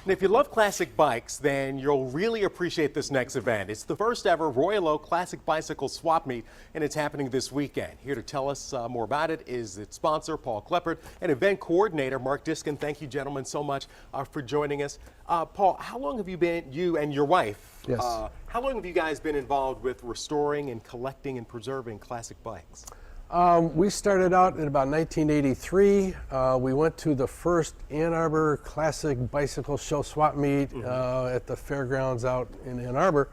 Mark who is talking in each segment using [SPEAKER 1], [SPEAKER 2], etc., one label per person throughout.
[SPEAKER 1] And if you love classic bikes, then you'll really appreciate this next event. It's the first ever Royal Oak Classic Bicycle Swap Meet, and it's happening this weekend. Here to tell us more about it is its sponsor, Paul Kleppert, and event coordinator, Mark Diskin. Thank you, gentlemen, so much for joining us. Paul, how long have you been, you and your wife,
[SPEAKER 2] Yes.
[SPEAKER 1] How long have you guys been involved with restoring and collecting and preserving classic bikes?
[SPEAKER 2] We started out in about 1983. We went to the first Ann Arbor Classic Bicycle Show Swap Meet at the fairgrounds out in Ann Arbor,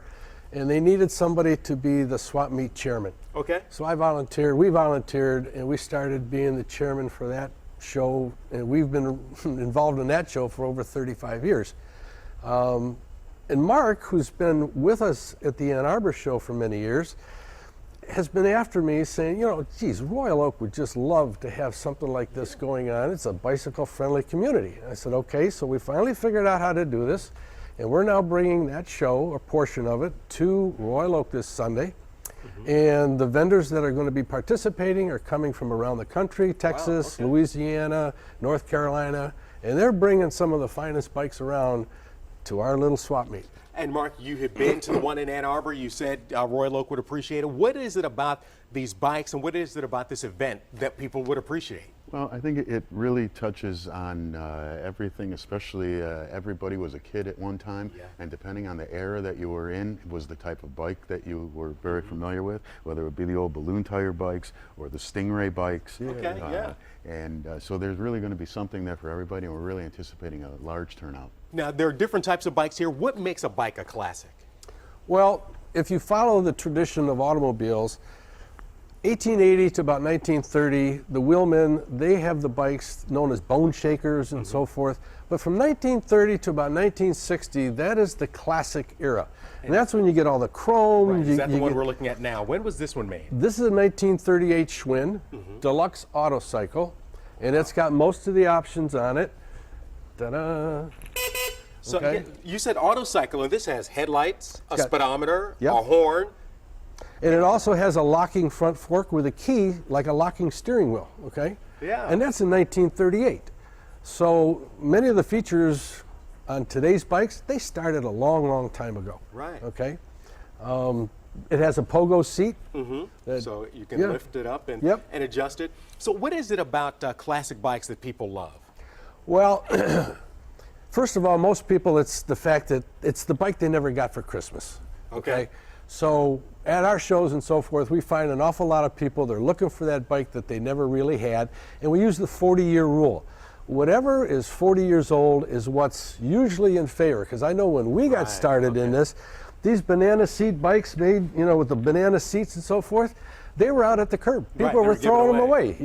[SPEAKER 2] and they needed somebody to be the swap meet chairman.
[SPEAKER 1] Okay.
[SPEAKER 2] So I volunteered, we volunteered, and we started being the chairman for that show, and we've been involved in that show for over 35 years. And Mark, who's been with us at the Ann Arbor show for many years, has been after me saying, you know, geez, Royal Oak would just love to have something like this going on. It's a bicycle-friendly community. I said, okay, so we finally figured out how to do this, and we're now bringing that show, a portion of it, to Royal Oak this Sunday. And the vendors that are going to be participating are coming from around the country, Texas, Louisiana, North Carolina, and they're bringing some of the finest bikes around to our little swap meet.
[SPEAKER 1] And Mark, you have been to the one in Ann Arbor. You said Royal Oak would appreciate it. What is it about these bikes and what is it about this event that people would appreciate?
[SPEAKER 3] Well, I think it really touches on everything, especially everybody was a kid at one time, and depending on the era that you were in, was the type of bike that you were very familiar with, whether it be the old balloon tire bikes or the Stingray bikes. And so there's really going to be something there for everybody, and we're really anticipating a large turnout.
[SPEAKER 1] Now, there are different types of bikes here. What makes a bike a classic?
[SPEAKER 2] Well, if you follow the tradition of automobiles, 1880 to about 1930, the wheelmen, they have the bikes known as bone shakers and so forth. But from 1930 to about 1960, that is the classic era. And that's when you get all the chrome.
[SPEAKER 1] Right. Is that the one we're looking at now? When was this one made?
[SPEAKER 2] This is a 1938 Schwinn Deluxe Autocycle, and it's got most of the options on it. Ta-da!
[SPEAKER 1] So
[SPEAKER 2] Okay.
[SPEAKER 1] you said autocycle, and this has headlights, a
[SPEAKER 2] got-
[SPEAKER 1] speedometer,
[SPEAKER 2] Yep.
[SPEAKER 1] a horn.
[SPEAKER 2] And it also has a locking front fork with a key, like a locking steering wheel, okay?
[SPEAKER 1] Yeah.
[SPEAKER 2] And that's in 1938. So many of the features on today's bikes, they started a long, long time ago.
[SPEAKER 1] Right.
[SPEAKER 2] Okay? It has a pogo seat.
[SPEAKER 1] So you can lift it up and, and adjust it. So what is it about classic bikes that people love?
[SPEAKER 2] Well, first of all, most people, it's the fact that it's the bike they never got for Christmas. Okay? So at our shows and so forth, we find an awful lot of people, they're looking for that bike that they never really had, and we use the 40-year rule. Whatever is 40 years old is what's usually in favor, because I know when we got started in this, these banana seat bikes made, you know, with the banana seats and so forth, they were out at the curb. People were throwing them away.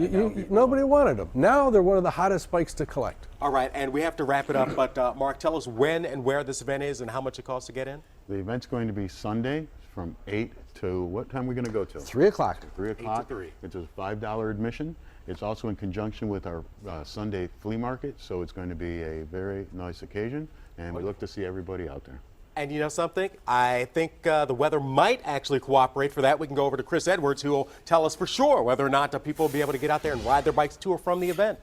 [SPEAKER 2] Nobody wanted them. Now they're one of the hottest bikes to collect.
[SPEAKER 1] All right, and we have to wrap it up, but Mark, tell us when and where this event is and how much it costs to get in.
[SPEAKER 3] The event's going to be Sunday from 8 to, what time are we going to go till?
[SPEAKER 2] 3 o'clock.
[SPEAKER 3] 3 o'clock.
[SPEAKER 1] 8 to 3.
[SPEAKER 3] It's a $5 admission. It's also in conjunction with our Sunday flea market, so it's going to be a very nice occasion, and we look to see everybody out there.
[SPEAKER 1] And you know something? I think the weather might actually cooperate for that. We can go over to Chris Edwards, who will tell us for sure whether or not people will be able to get out there and ride their bikes to or from the event.